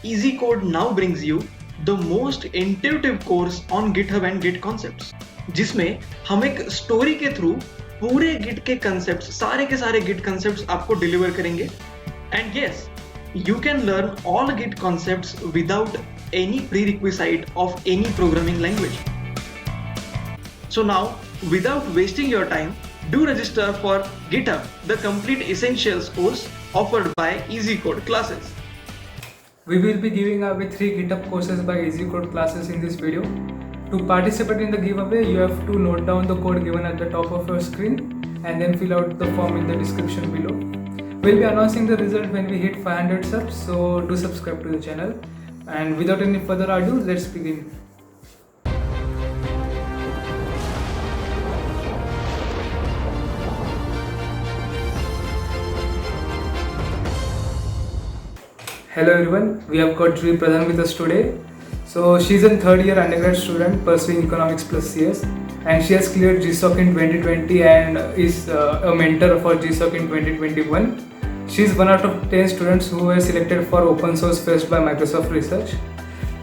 Easy Code now brings you the most intuitive course on GitHub and Git concepts, जिसमें हम एक story के through पूरे Git के कंसेप्ट्स, सारे के सारे गिट कंसेप्ट्स आपको डिलीवर करेंगे. And yes, you can learn all Git concepts without any prerequisite of any programming language. So now, without wasting your time, do register for GitHub, the complete essentials course offered by Easy Code classes. We will be giving away 3 GitHub courses by Easy Code classes in this video. To participate in the giveaway, you have to note down the code given at the top of your screen and then fill out the form in the description below. We'll be announcing the result when we hit 500 subs, so do subscribe to the channel. And without any further ado, let's begin. Hello everyone, we have got Jui Pradhan with us today. So she's a third year undergrad student pursuing Economics plus CS, and she has cleared GSOC in 2020 and is a mentor for GSOC in 2021. She's one out of 10 students who were selected for Open Source Fest by Microsoft Research.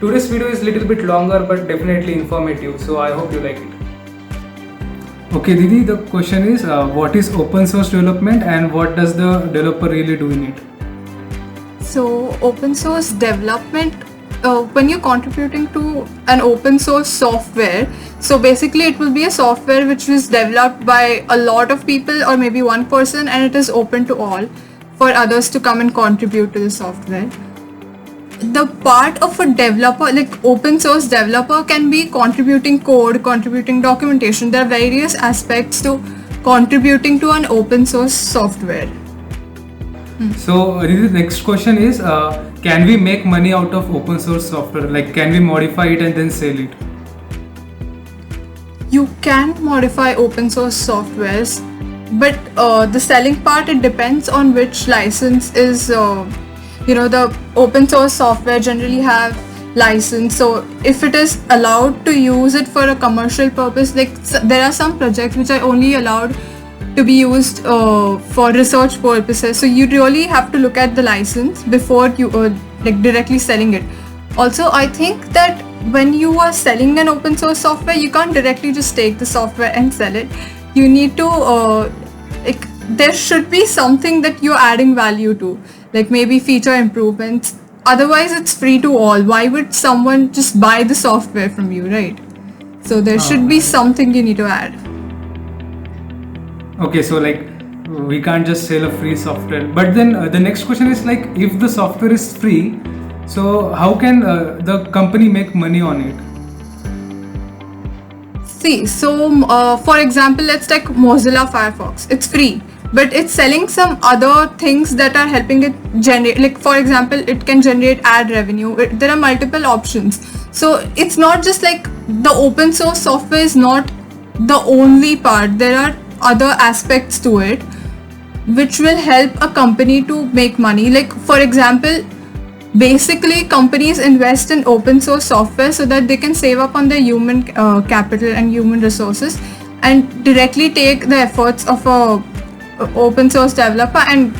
Today's video is a little bit longer but definitely informative, so I hope you like it. Okay Didi, the question is what is open source development and what does the developer really do in it? So open source development, when you're contributing to an open source software, so basically it will be a software which is developed by a lot of people or maybe one person, and it is open to all for others to come and contribute to the software. The part of a developer, like open source developer, can be contributing code, contributing documentation. There are various aspects to contributing to an open source software. So the next question is, can we make money out of open source software? Like, can we modify it and then sell it? You can modify open source softwares, but the selling part, it depends on which license is, the open source software generally have license. So if it is allowed to use it for a commercial purpose, like there are some projects which are only allowed to be used for research purposes. So you really have to look at the license before you directly selling it. Also, I think that when you are selling an open source software, you can't directly just take the software and sell it. You need to there should be something that you're adding value to, like maybe feature improvements. Otherwise, it's free to all. Why would someone just buy the software from you, right? So there should be something you need to add. Okay, so like we can't just sell a free software. But then the next question is like, if the software is free, so how can the company make money on it? See, so for example, let's take Mozilla Firefox. It's free, but it's selling some other things that are helping it generate, like for example, it can generate ad revenue. There are multiple options. So it's not just like the open source software is not the only part. There are other aspects to it which will help a company to make money. Like for example, basically companies invest in open source software so that they can save up on their human capital and human resources and directly take the efforts of a open source developer and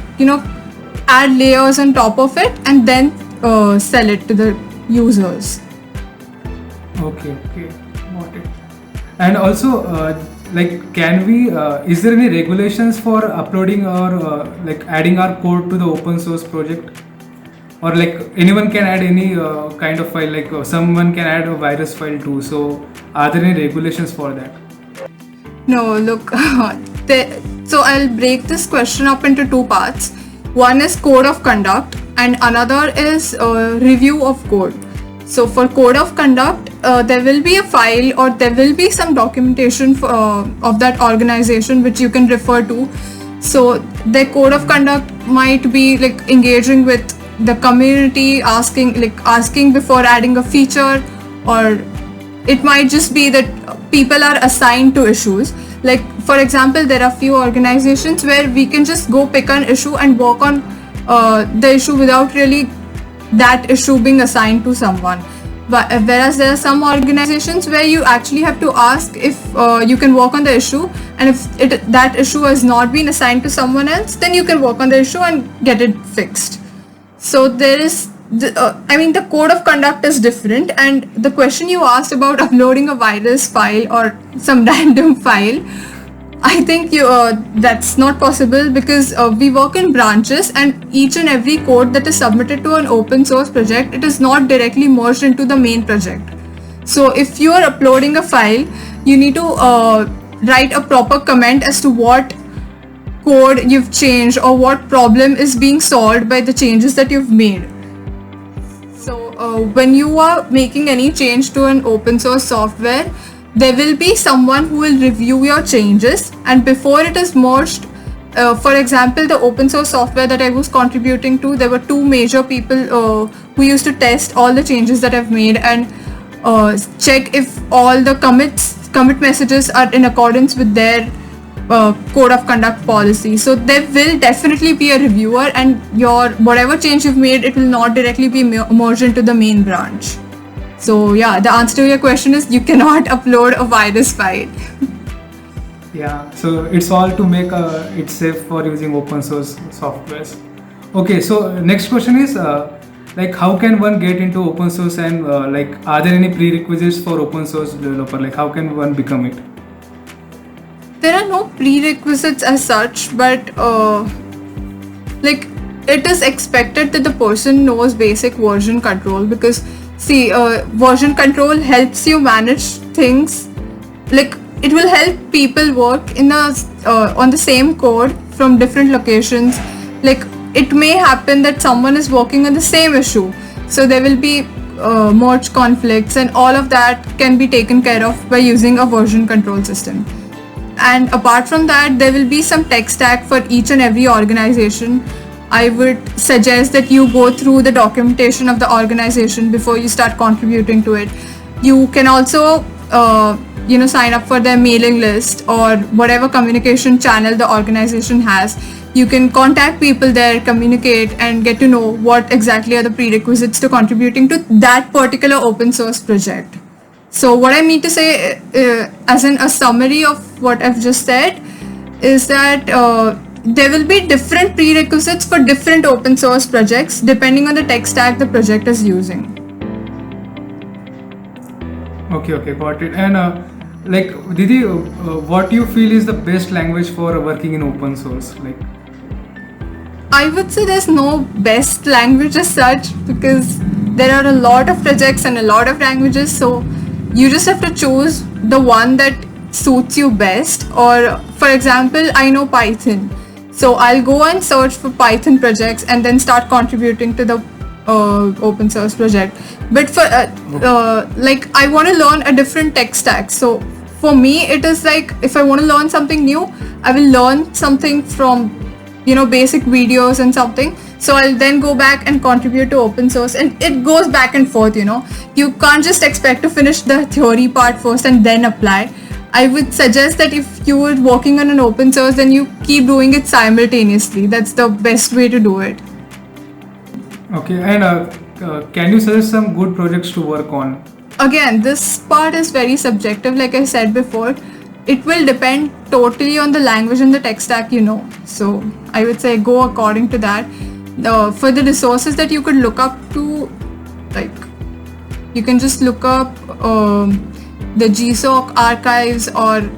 add layers on top of it and then sell it to the users. Okay, got it. And also can we is there any regulations for uploading or adding our code to the open source project? Or like anyone can add any kind of file, like someone can add a virus file too. So are there any regulations for that? No, look, so I'll break this question up into two parts. One is code of conduct and another is review of code. So for code of conduct, there will be a file or there will be some documentation of that organization which you can refer to. So the code of conduct might be like engaging with the community, asking before adding a feature, or it might just be that people are assigned to issues. Like for example, there are few organizations where we can just go pick an issue and work on the issue without really that issue being assigned to someone. But whereas there are some organizations where you actually have to ask if you can work on the issue, and if that issue has not been assigned to someone else, then you can work on the issue and get it fixed. So there is the code of conduct is different, and the question you asked about uploading a virus file or some random file, I think that's not possible because we work in branches, and each and every code that is submitted to an open source project, it is not directly merged into the main project. So if you are uploading a file, you need to write a proper comment as to what code you've changed or what problem is being solved by the changes that you've made. So when you are making any change to an open source software, there will be someone who will review your changes, and before it is merged, for example, the open source software that I was contributing to, there were two major people who used to test all the changes that I've made and check if all the commit messages are in accordance with their code of conduct policy. So there will definitely be a reviewer, and your whatever change you've made, it will not directly be merged into the main branch. So yeah, the answer to your question is you cannot upload a virus file. Yeah, so it's all to make it safe for using open source softwares. Okay, so next question is like how can one get into open source, and like are there any prerequisites for open source developer? Like how can one become it? There are no prerequisites as such, but like it is expected that the person knows basic version control, because see, version control helps you manage things. Like it will help people work in on the same code from different locations. Like it may happen that someone is working on the same issue, so there will be merge conflicts, and all of that can be taken care of by using a version control system. And apart from that, there will be some tech stack for each and every organization. I would suggest that you go through the documentation of the organization before you start contributing to it. You can also sign up for their mailing list or whatever communication channel the organization has. You can contact people there, communicate, and get to know what exactly are the prerequisites to contributing to that particular open source project. So what I mean to say, as in a summary of what I've just said, is that there will be different prerequisites for different open source projects depending on the tech stack the project is using. Okay, got it. And like Didi, what do you feel is the best language for working in open source? Like, I would say there's no best language as such, because there are a lot of projects and a lot of languages, so you just have to choose the one that suits you best. Or for example, I know Python, so I'll go and search for Python projects and then start contributing to the open source project. But for like I want to learn a different tech stack, so for me it is like if I want to learn something new, I will learn something from basic videos and something. So I'll then go back and contribute to open source, and it goes back and forth. You can't just expect to finish the theory part first and then apply. I would suggest that if you were working on an open source, then you keep doing it simultaneously. That's the best way to do it. okay, and can you suggest some good projects to work on? Again, this part is very subjective. Like I said before, it will depend totally on the language and the tech stack So I would say go according to that. For the resources that you could look up to, like you can just look up the GSOC archives, or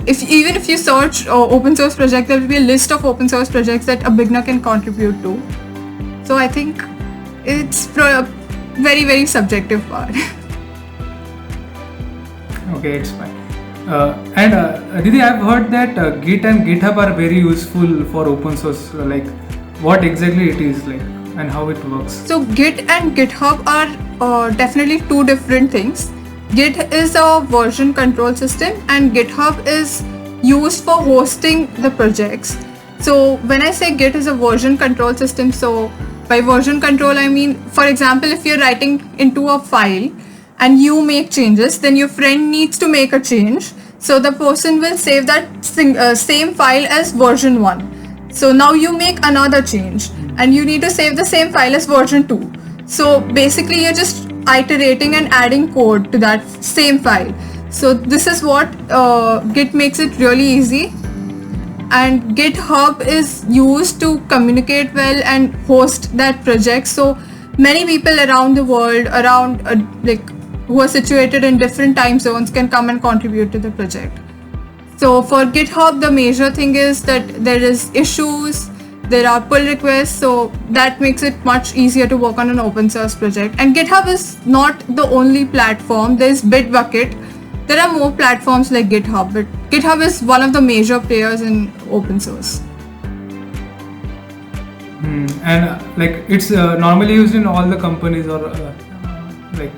if you search open source project, there will be a list of open source projects that a beginner can contribute to. So I think it's very, very subjective part. Okay, it's fine. And Didi, I've heard that Git and GitHub are very useful for open source. Like, what exactly it is like and how it works? So Git and GitHub are definitely two different things. Git is a version control system, and GitHub is used for hosting the projects. So when I say Git is a version control system, so by version control I mean, for example, if you're writing into a file and you make changes, then your friend needs to make a change. So the person will save that same file as version 1. So now you make another change and you need to save the same file as version 2. So basically you're just iterating and adding code to that same file. So this is what Git makes it really easy. And GitHub is used to communicate well and host that project. So many people around the world, around like who are situated in different time zones, can come and contribute to the project. So for GitHub, the major thing is that there is issues, there are pull requests, so that makes it much easier to work on an open source project. And GitHub is not the only platform. There's Bitbucket. There are more platforms like GitHub, but GitHub is one of the major players in open source. And like it's normally used in all the companies, or like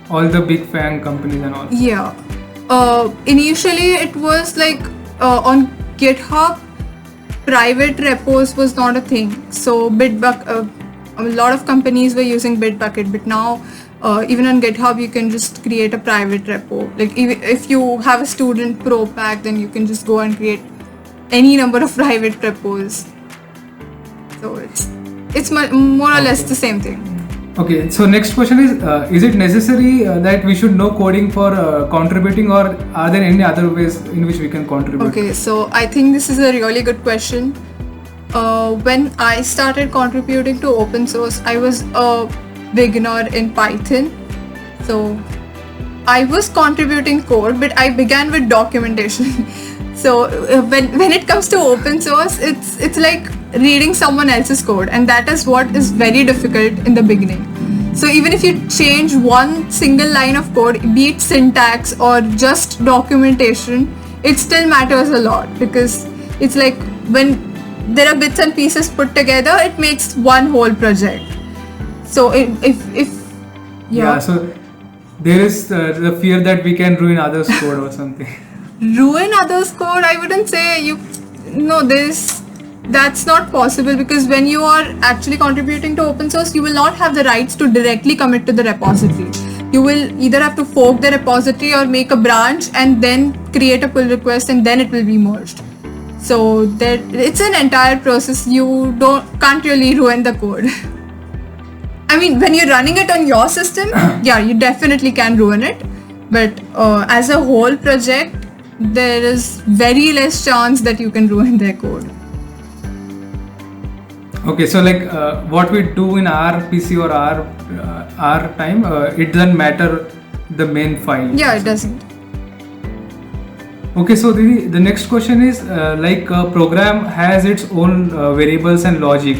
all the big FAANG companies and all. Yeah. Initially it was like on GitHub, private repos was not a thing. So a lot of companies were using Bitbucket, but now even on GitHub you can just create a private repo. Like if you have a student pro pack, then you can just go and create any number of private repos. So it's more or less the same thing. Okay, so next question is it necessary that we should know coding for contributing, or are there any other ways in which we can contribute? Okay, so I think this is a really good question. When I started contributing to open source, I was a beginner in Python. So I was contributing code, but I began with documentation. So when it comes to open source, it's like reading someone else's code, and that is what is very difficult in the beginning. So even if you change one single line of code, be it syntax or just documentation, it still matters a lot, because it's like when there are bits and pieces put together, it makes one whole project. So So there is the fear that we can ruin others' code or something. Ruin others' code, I wouldn't say that's not possible, because when you are actually contributing to open source, you will not have the rights to directly commit to the repository. You will either have to fork the repository or make a branch and then create a pull request, and then it will be merged. So it's an entire process. You can't really ruin the code. I mean, when you're running it on your system, yeah, you definitely can ruin it. But as a whole project, there is very less chance that you can ruin their code. Okay, so like what we do in our PC or our time, it doesn't matter the main file. Yeah, it doesn't. Okay, so the next question is like a program has its own variables and logic,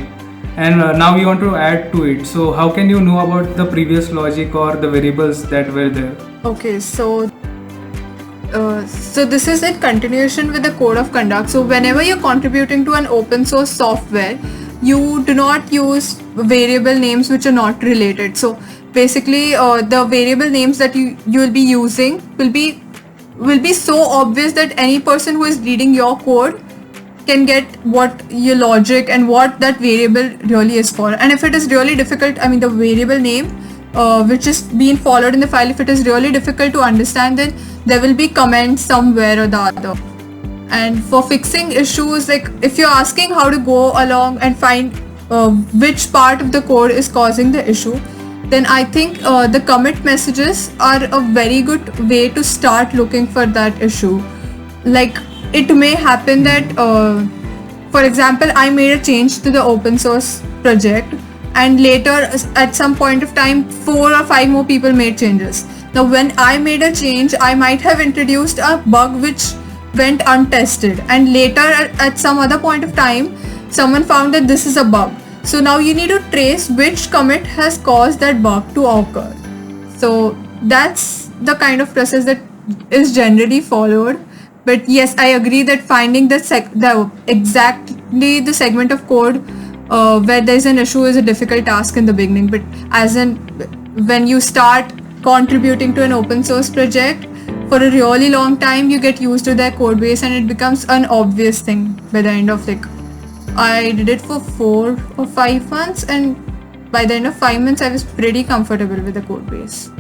and now we want to add to it. So how can you know about the previous logic or the variables that were there? Okay, so this is in continuation with the code of conduct. So whenever you're contributing to an open source software, you do not use variable names which are not related. So basically the variable names that you will be using will be so obvious that any person who is reading your code can get what your logic and what that variable really is for. And if it is really difficult, I mean the variable name which is being followed in the file, if it is really difficult to understand, then there will be comments somewhere or the other. And for fixing issues, like if you're asking how to go along and find which part of the code is causing the issue, then I think the commit messages are a very good way to start looking for that issue. Like it may happen that, for example, I made a change to the open source project, and later at some point of time 4 or 5 more people made changes. Now when I made a change, I might have introduced a bug which went untested, and later at some other point of time someone found that this is a bug. So now you need to trace which commit has caused that bug to occur. So that's the kind of process that is generally followed. But yes, I agree that finding exactly the segment of code where there's an issue is a difficult task in the beginning. But when you start contributing to an open source project for a really long time, you get used to their code base, and it becomes an obvious thing by the end of I did it for 4 or 5 months, and by the end of 5 months I was pretty comfortable with the code base.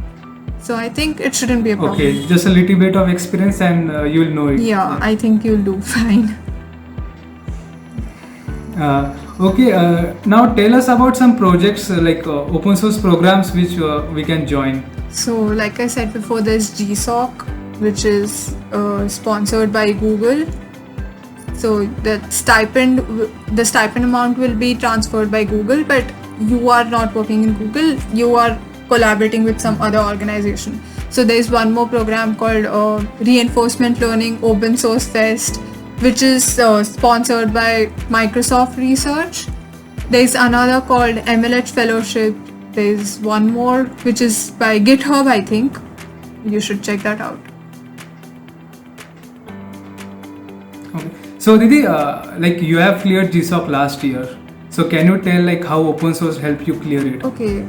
So I think it shouldn't be a problem. Okay, just a little bit of experience and you'll know it. Yeah, I think you'll do fine. Now tell us about some projects like open source programs which we can join. So like I said before, there's GSOC, which is sponsored by Google. So the stipend amount will be transferred by Google, but you are not working in Google, you are collaborating with some other organization. So there's one more program called Reinforcement Learning Open Source Fest, which is sponsored by Microsoft Research. There's another called MLH Fellowship. There's one more which is by GitHub, I think. You should check that out. Okay. So Didi, like you have cleared GSOC last year. So can you tell like how open source helped you clear it? Okay,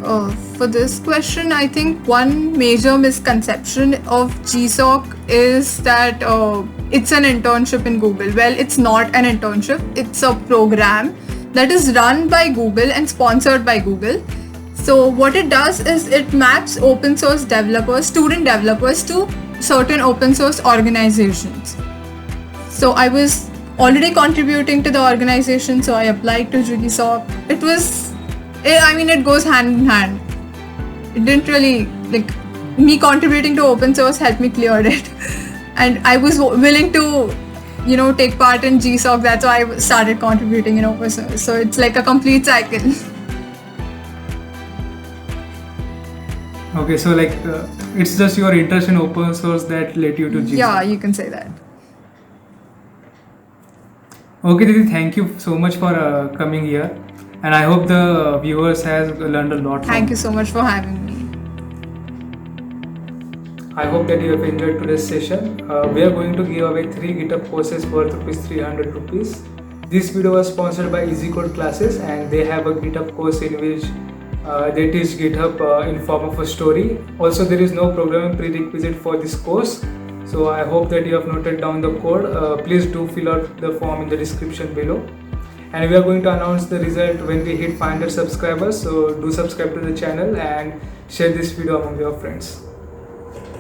for this question, I think one major misconception of GSOC is that it's an internship in Google. Well, it's not an internship. It's a program that is run by Google and sponsored by Google. So what it does is it maps open source developers, student developers, to certain open source organizations. So I was already contributing to the organization, so I applied to GSOC. It goes hand in hand. It didn't really, like, me contributing to open source helped me clear it. And I was willing to, take part in GSOC. That's why I started contributing in open source. So it's like a complete cycle. Okay, so like it's just your interest in open source that led you to GSOC. Yeah, you can say that. Okay, Didi, thank you so much for coming here, and I hope the viewers has learned a lot. Thank you so much for having me. I hope that you have enjoyed today's session. We are going to give away 3 GitHub courses worth ₹300. This video was sponsored by Easy Code Classes, and they have a GitHub course in which they teach GitHub in form of a story. Also, there is no programming prerequisite for this course. So I hope that you have noted down the code. Please do fill out the form in the description below. And we are going to announce the result when we hit 500 subscribers. So do subscribe to the channel and share this video among your friends.